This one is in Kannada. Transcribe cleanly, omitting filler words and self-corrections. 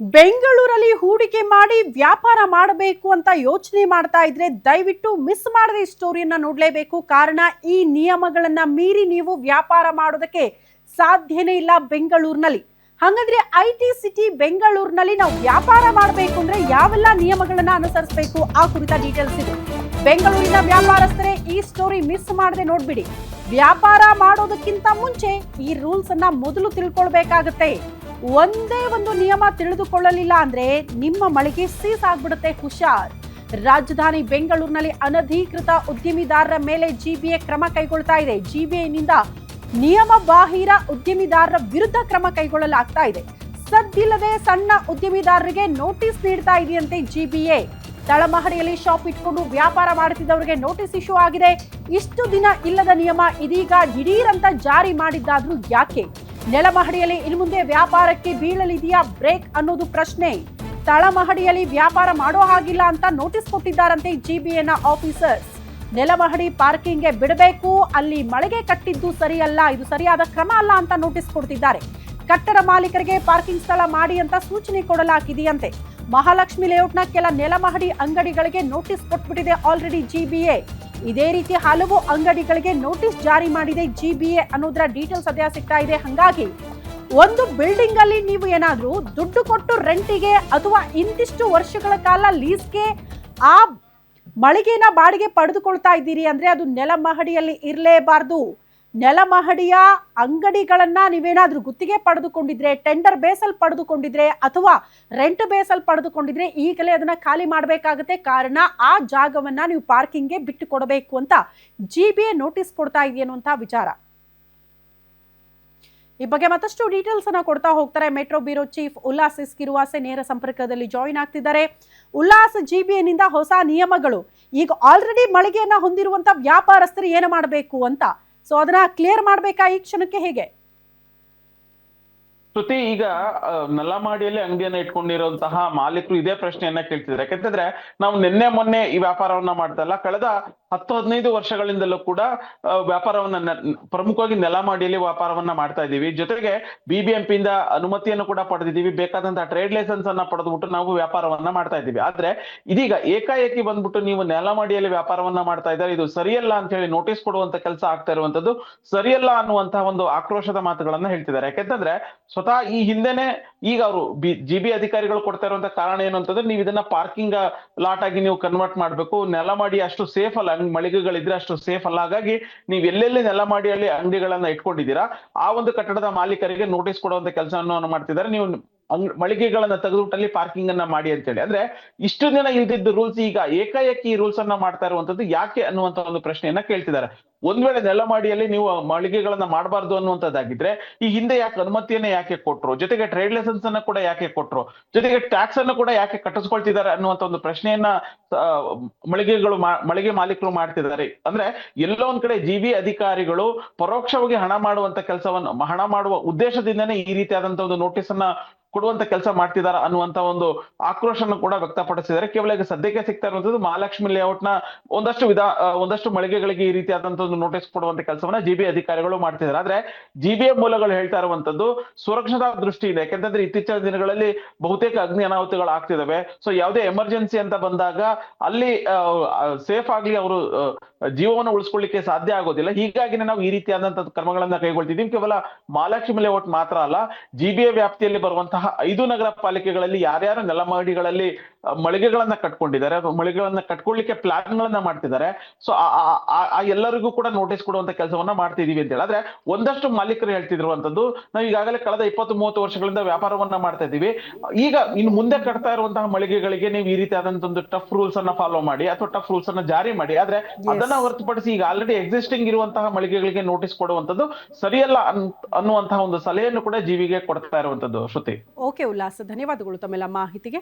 ಬೆಂಗಳೂರಲ್ಲಿ ಹೂಡಿಕೆ ಮಾಡಿ ವ್ಯಾಪಾರ ಮಾಡಬೇಕು ಅಂತ ಯೋಚನೆ ಮಾಡ್ತಾ ಇದ್ರೆ ದಯವಿಟ್ಟು ಮಿಸ್ ಮಾಡದೆ ಈ ಸ್ಟೋರಿಯನ್ನ ನೋಡ್ಲೇಬೇಕು. ಕಾರಣ ಈ ನಿಯಮಗಳನ್ನ ಮೀರಿ ನೀವು ವ್ಯಾಪಾರ ಮಾಡೋದಕ್ಕೆ ಸಾಧ್ಯನೇ ಇಲ್ಲ ಬೆಂಗಳೂರಿನಲ್ಲಿ. ಹಾಗಾದ್ರೆ ಐಟಿ ಸಿಟಿ ಬೆಂಗಳೂರಿನಲ್ಲಿ ನಾವು ವ್ಯಾಪಾರ ಮಾಡಬೇಕು ಅಂದ್ರೆ ಯಾವೆಲ್ಲ ನಿಯಮಗಳನ್ನ ಅನುಸರಿಸಬೇಕು ಆ ಕುರಿತ ಡೀಟೇಲ್ಸ್ ಇದೆ. ಬೆಂಗಳೂರಿನ ವ್ಯಾಪಾರಸ್ಥರೇ ಈ ಸ್ಟೋರಿ ಮಿಸ್ ಮಾಡದೆ ನೋಡ್ಬಿಡಿ. ವ್ಯಾಪಾರ ಮಾಡೋದಕ್ಕಿಂತ ಮುಂಚೆ ಈ ರೂಲ್ಸ್ ಅನ್ನ ಮೊದಲು ತಿಳ್ಕೊಳ್ಬೇಕಾಗತ್ತೆ. ಒಂದೇ ಒಂದು ನಿಯಮ ತಿಳಿದುಕೊಳ್ಳಲಿಲ್ಲ ಅಂದ್ರೆ ನಿಮ್ಮ ಮಳಿಗೆ ಸೀಸ್ ಆಗ್ಬಿಡುತ್ತೆ. ಹುಷಾರ್. ರಾಜಧಾನಿ ಬೆಂಗಳೂರಿನಲ್ಲಿ ಅನಧಿಕೃತ ಉದ್ಯಮಿದಾರರ ಮೇಲೆ ಜಿಬಿಎ ಕ್ರಮ ಕೈಗೊಳ್ತಾ ಇದೆ. ಜಿಬಿಎನಿಂದ ನಿಯಮ ಬಾಹಿರ ಉದ್ಯಮಿದಾರರ ವಿರುದ್ಧ ಕ್ರಮ ಕೈಗೊಳ್ಳಲಾಗ್ತಾ ಇದೆ. ಸದ್ದಿಲ್ಲದೆ ಸಣ್ಣ ಉದ್ಯಮಿದಾರರಿಗೆ ನೋಟಿಸ್ ನೀಡ್ತಾ ಇದೆಯಂತೆ ಜಿಬಿಎ. ತಳಮಹಡಿಯಲ್ಲಿ ಶಾಪ್ ಇಟ್ಕೊಂಡು ವ್ಯಾಪಾರ ಮಾಡುತ್ತಿದ್ದವರಿಗೆ ನೋಟಿಸ್ ಇಶ್ಯೂ ಆಗಿದೆ. ಇಷ್ಟು ದಿನ ಇಲ್ಲದ ನಿಯಮ ಇದೀಗ ದಿಢೀರಂತ ಜಾರಿ ಮಾಡಿದ್ದಾದ್ರೂ ಯಾಕೆ? ನೆಲಮಹಡಿಯಲ್ಲಿ ಇನ್ನು ಮುಂದೆ ವ್ಯಾಪಾರಕ್ಕೆ ಬೀಳಲಿದೆಯಾ ಬ್ರೇಕ್ ಅನ್ನೋದು ಪ್ರಶ್ನೆ. ತಳಮಹಡಿಯಲ್ಲಿ ವ್ಯಾಪಾರ ಮಾಡೋ ಹಾಗಿಲ್ಲ ಅಂತ ನೋಟಿಸ್ ಕೊಟ್ಟಿದ್ದಾರಂತೆ ಜಿಬಿಎನ ಆಫೀಸರ್ಸ್. ನೆಲಮಹಡಿ ಪಾರ್ಕಿಂಗ್ಗೆ ಬಿಡಬೇಕು, ಅಲ್ಲಿ ಮಳಿಗೆ ಕಟ್ಟಿದ್ದು ಸರಿಯಲ್ಲ, ಇದು ಸರಿಯಾದ ಕ್ರಮ ಅಲ್ಲ ಅಂತ ನೋಟಿಸ್ ಕೊಡ್ತಿದ್ದಾರೆ. ಕಟ್ಟಡ ಮಾಲೀಕರಿಗೆ ಪಾರ್ಕಿಂಗ್ ಸ್ಥಳ ಮಾಡಿ ಅಂತ ಸೂಚನೆ ಕೊಡಲಾಗಿದೆಯಂತೆ. ಮಹಾಲಕ್ಷ್ಮಿ ಲೇಔಟ್ನ ಕೆಲ ನೆಲಮಹಡಿ ಅಂಗಡಿಗಳಿಗೆ ನೋಟಿಸ್ ಕೊಟ್ಬಿಟ್ಟಿದೆ ಆಲ್ರೆಡಿ ಜಿಬಿಎ. ಇದೇ ರೀತಿ ಹಲವು ಅಂಗಡಿಗಳಿಗೆ ನೋಟಿಸ್ ಜಾರಿ ಮಾಡಿದೆ ಜಿಬಿಎ ಅನ್ನೋದರ ಡೀಟೇಲ್ಸ್ ಸದ್ಯ ಸಿಗ್ತಾ ಇದೆ. ಹಾಗಾಗಿ ಒಂದು ಬಿಲ್ಡಿಂಗ್ ಅಲ್ಲಿ ನೀವು ಏನಾದ್ರೂ ದುಡ್ಡು ಕೊಟ್ಟು ರೆಂಟಿಗೆ ಅಥವಾ ಇಂತಿಷ್ಟು ವರ್ಷಗಳ ಕಾಲ ಲೀಸ್ಗೆ ಆ ಮಳಿಗೆನ ಬಾಡಿಗೆ ಪಡೆದುಕೊಳ್ತಾ ಇದ್ದೀರಿ ಅಂದ್ರೆ ಅದು ನೆಲಮಹಡಿಯಲ್ಲಿ ಇರಲೇಬಾರ್ದು. ನೆಲಮಹಡಿಯ ಅಂಗಡಿಗಳನ್ನ ನೀವೇನಾದ್ರೂ ಗುತ್ತಿಗೆ ಪಡೆದುಕೊಂಡಿದ್ರೆ, ಟೆಂಡರ್ ಬೇಸಲ್ಲಿ ಪಡೆದುಕೊಂಡಿದ್ರೆ ಅಥವಾ ರೆಂಟ್ ಬೇಸಲ್ಲಿ ಪಡೆದುಕೊಂಡಿದ್ರೆ ಈಗಲೇ ಅದನ್ನ ಖಾಲಿ ಮಾಡಬೇಕಾಗುತ್ತೆ. ಕಾರಣ ಆ ಜಾಗವನ್ನ ನೀವು ಪಾರ್ಕಿಂಗ್ಗೆ ಬಿಟ್ಟು ಕೊಡಬೇಕು ಅಂತ ಜಿಬಿಎ ನೋಟಿಸ್ ಕೊಡ್ತಾ ಇದೆಯನ್ನುವಂತಹ ವಿಚಾರ. ಈ ಬಗ್ಗೆ ಮತ್ತಷ್ಟು ಡೀಟೇಲ್ಸ್ ಅನ್ನ ಕೊಡ್ತಾ ಹೋಗ್ತಾರೆ ಮೆಟ್ರೋ ಬ್ಯೂರೋ ಚೀಫ್ ಉಲ್ಲಾಸ್ ಇಸ್ಕಿರುವಾಸೆ ನೇರ ಸಂಪರ್ಕದಲ್ಲಿ ಜಾಯಿನ್ ಆಗ್ತಿದ್ದಾರೆ. ಉಲ್ಲಾಸ್, ಜಿಬಿಎನಿಂದ ಹೊಸ ನಿಯಮಗಳು, ಈಗ ಆಲ್ರೆಡಿ ಮಳಿಗೆಯನ್ನ ಹೊಂದಿರುವಂತ ವ್ಯಾಪಾರಸ್ಥರು ಏನು ಮಾಡಬೇಕು ಅಂತ, ಸೊ ಅದನ್ನ ಕ್ಲಿಯರ್ ಮಾಡ್ಬೇಕಾ ಈ ಕ್ಷಣಕ್ಕೆ, ಹೇಗೆ? ಶ್ರುತಿ, ಈಗ ನಲ್ಲಮಾಡಿಯಲ್ಲಿ ಅಂಗಡಿಯನ್ನ ಇಟ್ಕೊಂಡಿರುವಂತಹ ಮಾಲೀಕರು ಇದೇ ಪ್ರಶ್ನೆಯನ್ನ ಕೇಳ್ತಿದ್ದಾರೆ. ಯಾಕಂತಂದ್ರೆ ನಾವು ನಿನ್ನೆ ಮೊನ್ನೆ ಈ ವ್ಯಾಪಾರವನ್ನ ಮಾಡ್ತಲ್ಲ, ಕಳೆದ 10-15 ವರ್ಷಗಳಿಂದಲೂ ಕೂಡ ವ್ಯಾಪಾರವನ್ನ ಪ್ರಮುಖವಾಗಿ ನೆಲಮಾಡಿಯಲ್ಲಿ ವ್ಯಾಪಾರವನ್ನ ಮಾಡ್ತಾ ಇದೀವಿ. ಜೊತೆಗೆ BBMP ಇಂದ ಅನುಮತಿಯನ್ನು ಕೂಡ ಪಡೆದಿದ್ದೀವಿ. ಬೇಕಾದಂತಹ ಟ್ರೇಡ್ ಲೈಸೆನ್ಸ್ ಅನ್ನ ಪಡೆದ್ಬಿಟ್ಟು ನಾವು ವ್ಯಾಪಾರವನ್ನ ಮಾಡ್ತಾ ಇದ್ದೀವಿ. ಆದ್ರೆ ಇದೀಗ ಏಕಾಏಕಿ ಬಂದ್ಬಿಟ್ಟು ನೀವು ನೆಲಮಾಡಿಯಲ್ಲಿ ವ್ಯಾಪಾರವನ್ನ ಮಾಡ್ತಾ ಇದ್ದಾರೆ, ಇದು ಸರಿಯಲ್ಲ ಅಂತ ಹೇಳಿ ನೋಟಿಸ್ ಕೊಡುವಂತ ಕೆಲಸ ಆಗ್ತಾ ಇರುವಂತದ್ದು ಸರಿಯಲ್ಲ ಅನ್ನುವಂತಹ ಒಂದು ಆಕ್ರೋಶದ ಮಾತುಗಳನ್ನ ಹೇಳ್ತಿದ್ದಾರೆ. ಯಾಕೆಂತಂದ್ರೆ ಸ್ವತಃ ಈ ಹಿಂದೆನೆ ಈಗ ಅವರು ಜಿಬಿ ಅಧಿಕಾರಿಗಳು ಕೊಡ್ತಾ ಇರುವಂತ ಕಾರಣ ಏನು ಅಂತಂದ್ರೆ, ನೀವು ಇದನ್ನ ಪಾರ್ಕಿಂಗ್ ಲಾಟ್ ಆಗಿ ನೀವು ಕನ್ವರ್ಟ್ ಮಾಡ್ಬೇಕು, ನೆಲಮಾಡಿ ಅಷ್ಟು ಸೇಫ್ ಅಲ್ಲ, ಮಳಿಗೆಗಳಿದ್ರೆ ಅಷ್ಟು ಸೇಫ್ ಅಲ್ಲ. ಹಾಗಾಗಿ ನೀವು ಎಲ್ಲೆಲ್ಲಿ ನೆಲಮಾಡಿಯಲ್ಲಿ ಅಂಗಡಿಗಳನ್ನ ಇಟ್ಕೊಂಡಿದ್ದೀರಾ ಆ ಒಂದು ಕಟ್ಟಡದ ಮಾಲೀಕರಿಗೆ ನೋಟಿಸ್ ಕೊಡುವಂತ ಕೆಲಸವನ್ನು ಮಾಡ್ತಿದ್ದಾರೆ. ನೀವು ಮಳಿಗೆಗಳನ್ನ ತೆಗೆದುಬಿಟ್ಟಲ್ಲಿ ಪಾರ್ಕಿಂಗ್ ಅನ್ನ ಮಾಡಿ ಅಂತ ಹೇಳಿ. ಅಂದ್ರೆ ಇಷ್ಟು ದಿನ ಇಲ್ದಿದ್ದ ರೂಲ್ಸ್ ಈಗ ಏಕಾಏಕಿ ಈ ರೂಲ್ಸ್ ಅನ್ನ ಮಾಡ್ತಾ ಇರುವಂತದ್ದು ಯಾಕೆ ಅನ್ನುವಂತ ಒಂದು ಪ್ರಶ್ನೆಯನ್ನ ಕೇಳ್ತಿದ್ದಾರೆ. ಒಂದ್ ವೇಳೆ ನೆಲಮಾಡಿಯಲ್ಲಿ ನೀವು ಮಳಿಗೆಗಳನ್ನ ಮಾಡಬಾರ್ದು ಅನ್ನುವಂಥದ್ದಾಗಿದ್ರೆ ಈ ಹಿಂದೆ ಯಾಕೆ ಅನುಮತಿಯನ್ನ ಯಾಕೆ ಕೊಟ್ರು, ಜೊತೆಗೆ ಟ್ರೇಡ್ ಲೈಸೆನ್ಸ್ ಅನ್ನ ಕೂಡ ಯಾಕೆ ಕೊಟ್ರು, ಜೊತೆಗೆ ಟ್ಯಾಕ್ಸ್ ಅನ್ನು ಕೂಡ ಯಾಕೆ ಕಟ್ಟಿಸ್ಕೊಳ್ತಿದ್ದಾರೆ ಅನ್ನುವಂತ ಒಂದು ಪ್ರಶ್ನೆಯನ್ನ ಮಳಿಗೆ ಮಾಲೀಕರು ಮಾಡ್ತಿದ್ದಾರೆ. ಅಂದ್ರೆ ಎಲ್ಲೋ ಒಂದ್ ಕಡೆ ಜಿಬಿ ಅಧಿಕಾರಿಗಳು ಪರೋಕ್ಷವಾಗಿ ಹಣ ಮಾಡುವ ಉದ್ದೇಶದಿಂದನೇ ಈ ರೀತಿಯಾದಂತಹ ಒಂದು ನೋಟಿಸ್ ಅನ್ನ ಕೊಡುವಂತ ಕೆಲಸ ಮಾಡ್ತಿದಾರ ಅನ್ನುವಂತ ಒಂದು ಆಕ್ರೋಶನ ಕೂಡ ವ್ಯಕ್ತಪಡಿಸಿದ್ದಾರೆ. ಕೇವಲ ಈಗ ಸದ್ಯಕ್ಕೆ ಸಿಗ್ತಾ ಇರುವಂತದ್ದು ಮಹಾಲಕ್ಷ್ಮಿ ಲೇಔಟ್ ನ ಒಂದಷ್ಟು ಮಳಿಗೆಗಳಿಗೆ ಈ ರೀತಿಯಾದಂತಹ ಒಂದು ನೋಟಿಸ್ ಕೊಡುವಂತ ಕೆಲಸವನ್ನ ಜಿಬಿ ಅಧಿಕಾರಿಗಳು ಮಾಡ್ತಿದ್ದಾರೆ. ಆದ್ರೆ ಜಿಬಿಎ ಮೂಲಗಳು ಹೇಳ್ತಾ ಇರುವಂತದ್ದು ಸುರಕ್ಷತಾ ದೃಷ್ಟಿಯಿಂದ, ಯಾಕೆಂತಂದ್ರೆ ಇತ್ತೀಚಿನ ದಿನಗಳಲ್ಲಿ ಬಹುತೇಕ ಅಗ್ನಿ ಅನಾಹುತಗಳು ಆಗ್ತಿದಾವೆ. ಸೊ ಯಾವುದೇ ಎಮರ್ಜೆನ್ಸಿ ಅಂತ ಬಂದಾಗ ಅಲ್ಲಿ ಸೇಫ್ ಆಗ್ಲಿ ಅವರು ಜೀವವನ್ನು ಉಳಿಸ್ಕೊಳ್ಳಿಕ್ಕೆ ಸಾಧ್ಯ ಆಗೋದಿಲ್ಲ. ಹೀಗಾಗಿನೇ ನಾವು ಈ ರೀತಿಯಾದಂತಹ ಕ್ರಮಗಳನ್ನ ಕೈಗೊಳ್ತಿದ್ದೀವಿ. ಕೇವಲ ಮಹಾಲಕ್ಷ್ಮಿ ಲೇಔಟ್ ಮಾತ್ರ ಅಲ್ಲ, ಜಿಬಿಎ ವ್ಯಾಪ್ತಿಯಲ್ಲಿ ಬರುವಂತಹ 5 ನಗರ ಪಾಲಿಕೆಗಳಲ್ಲಿ ಯಾರ್ಯಾರು ನೆಲಮಹಡಿಗಳಲ್ಲಿ ಮಳಿಗೆಗಳನ್ನ ಕಟ್ಕೊಂಡಿದ್ದಾರೆ, ಮಳಿಗೆಗಳನ್ನ ಕಟ್ಕೊಳ್ಳಿಕ್ಕೆ ಪ್ಲಾನ್ ಗಳನ್ನ ಮಾಡ್ತಿದ್ದಾರೆ, ಸೊ ಆ ಎಲ್ಲರಿಗೂ ಕೂಡ ನೋಟಿಸ್ ಕೊಡುವಂತ ಕೆಲಸವನ್ನ ಮಾಡ್ತಿದೀವಿ ಅಂತ ಹೇಳಿ. ಆದ್ರೆ ಒಂದಷ್ಟು ಮಾಲೀಕರು ಹೇಳ್ತಿರುವಂತದ್ದು, ನಾವು ಈಗಾಗಲೇ ಕಳೆದ 20-30 ವರ್ಷಗಳಿಂದ ವ್ಯಾಪಾರವನ್ನ ಮಾಡ್ತಾ ಇದೀವಿ, ಈಗ ಇನ್ನು ಮುಂದೆ ಕಟ್ತಾ ಇರುವಂತಹ ಮಳಿಗೆಗಳಿಗೆ ನೀವು ಈ ರೀತಿಯಾದಂತಹ ಒಂದು ಟಫ್ ರೂಲ್ಸ್ ಅನ್ನ ಫಾಲೋ ಮಾಡಿ ಅಥವಾ ಟಫ್ ರೂಲ್ಸ್ ಅನ್ನ ಜಾರಿ ಮಾಡಿ. ಆದ್ರೆ ಅದನ್ನ ಹೊರತುಪಡಿಸಿ ಈಗ ಆಲ್ರೆಡಿ ಎಕ್ಸಿಸ್ಟಿಂಗ್ ಇರುವಂತಹ ಮಳಿಗೆಗಳಿಗೆ ನೋಟಿಸ್ ಕೊಡುವಂತದ್ದು ಸರಿಯಲ್ಲ ಅನ್ನುವಂತಹ ಒಂದು ಸಲಹೆಯನ್ನು ಕೂಡ ಜಿವಿಗೆ ಕೊಡ್ತಾ ಇರುವಂತದ್ದು. ಶ್ರುತಿ, ಓಕೆ ಉಲ್ಲಾಸ್, ಧನ್ಯವಾದಗಳು ತಮ್ಮೆಲ್ಲ ಮಾಹಿತಿಗೆ.